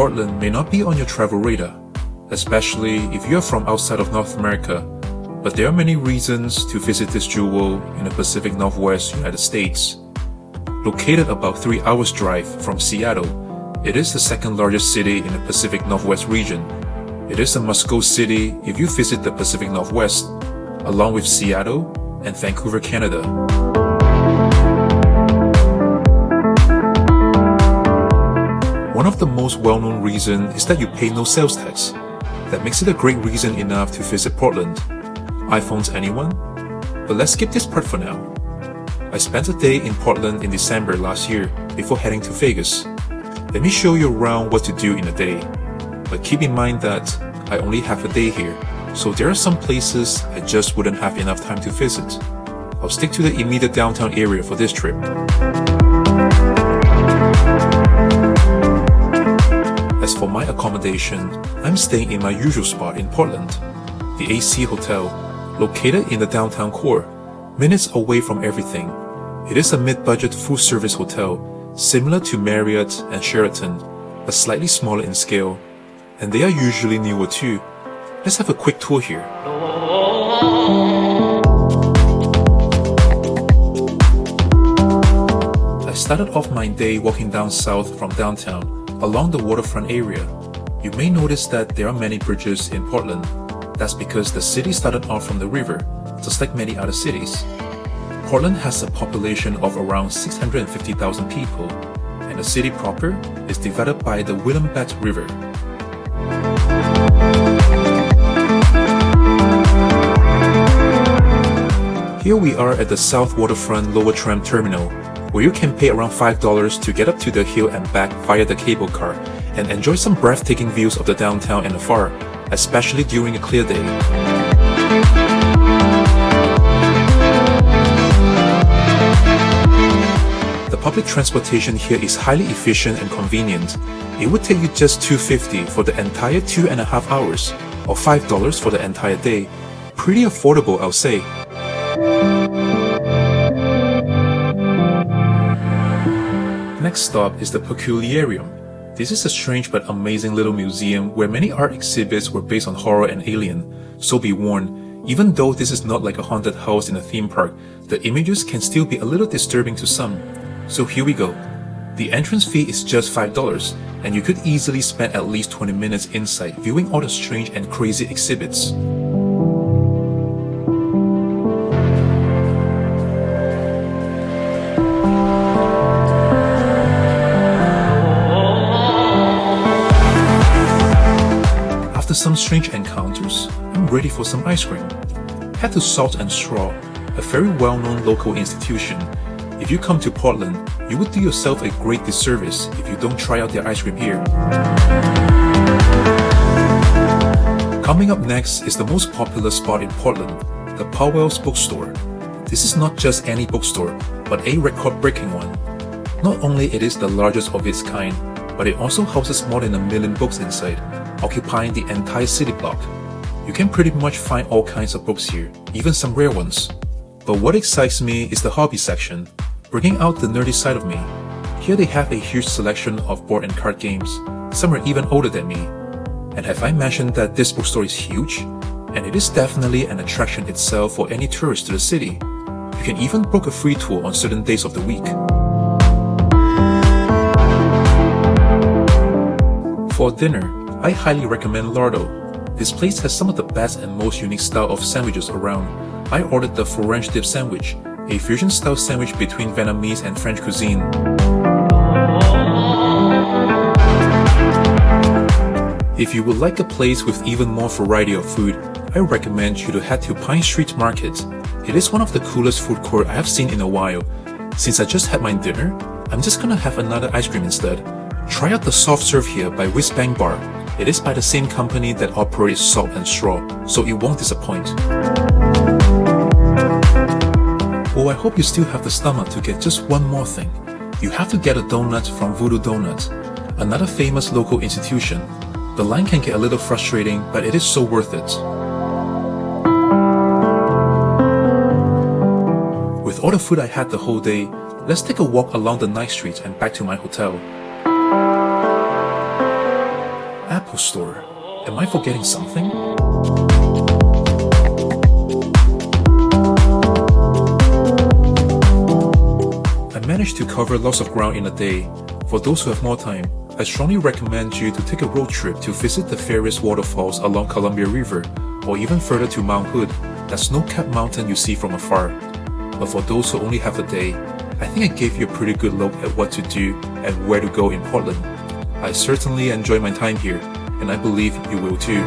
Portland may not be on your travel radar, especially if you are from outside of North America, but there are many reasons to visit this jewel in the Pacific Northwest United States. Located about 3 hours drive from Seattle, it is the second largest city in the Pacific Northwest region. It is a must-go city if you visit the Pacific Northwest, along with Seattle and Vancouver, Canada. One of the most well-known reasons is that you pay no sales tax. That makes it a great reason enough to visit Portland. iPhones, anyone? But let's skip this part for now. I spent a day in Portland in December last year before heading to Vegas. Let me show you around what to do in a day. But keep in mind that I only have a day here, so there are some places I just wouldn't have enough time to visit. I'll stick to the immediate downtown area for this trip. As for my accommodation, I'm staying in my usual spot in Portland, the AC Hotel, located in the downtown core, minutes away from everything. It is a mid-budget full-service hotel, similar to Marriott and Sheraton, but slightly smaller in scale, and they are usually newer too. Let's have a quick tour here. I started off my day walking down south from downtown, along the waterfront area. You may notice that there are many bridges in Portland. That's because the city started off from the river, just like many other cities. Portland has a population of around 650,000 people, and the city proper is divided by the Willamette River. Here we are at the South Waterfront Lower Tram Terminal, where you can pay around $5 to get up to the hill and back via the cable car and enjoy some breathtaking views of the downtown and afar, especially during a clear day. The public transportation here is highly efficient and convenient. It would take you just $2.50 for the entire 2.5 hours, or $5 for the entire day. Pretty affordable, I'll say. Next stop is the PECULIARIUM. This is a strange but amazing little museum where many art exhibits were based on horror and alien. So be warned, even though this is not like a haunted house in a theme park, the images can still be a little disturbing to some. So here we go. The entrance fee is just $5, and you could easily spend at least 20 minutes inside viewing all the strange and crazy exhibits. After some strange encounters, I'm ready for some ice cream. Head to Salt and Straw, a very well-known local institution. If you come to Portland, you would do yourself a great disservice if you don't try out their ice cream here. Coming up next is the most popular spot in Portland, the POWELL'S bookstore. This is not just any bookstore, but a record-breaking one. Not only it is the largest of its kind, but it also houses more than 1 million books inside, occupying the entire city block. You can pretty much find all kinds of books here, even some rare ones. But what excites me is the hobby section, bringing out the nerdy side of me. Here they have a huge selection of board and card games. Some are even older than me. And have I mentioned that this bookstore is huge? And it is definitely an attraction itself for any tourist to the city. You can even book a free tour on certain days of the week. For dinner, I highly recommend Lardo. This place has some of the best and most unique style of sandwiches around. I ordered the French dip sandwich, a fusion-style sandwich between Vietnamese and French cuisine. If you would like a place with even more variety of food, I recommend you to head to Pine Street Market. It is one of the coolest food court I have seen in a while. Since I just had my dinner, I'm just gonna have another ice cream instead. Try out the soft serve here by Whiz Bang Bar. It is by the same company that operates Salt and Straw, so it won't disappoint. Oh, I hope you still have the stomach to get just one more thing. You have to get a donut from VOODOO Donut, another famous local institution. The line can get a little frustrating, but it is so worth it. With all the food I had the whole day, let's take a walk along the night street and back to my hotel. bookstore. Am I forgetting something? I managed to cover lots of ground in a day. For those who have more time, I strongly recommend you to take a road trip to visit the various waterfalls along Columbia River, or even further to Mount Hood, that snow-capped mountain you see from afar. But for those who only have a day, I think I gave you a pretty good look at what to do and where to go in Portland. I certainly enjoy my time here, and I believe you will too.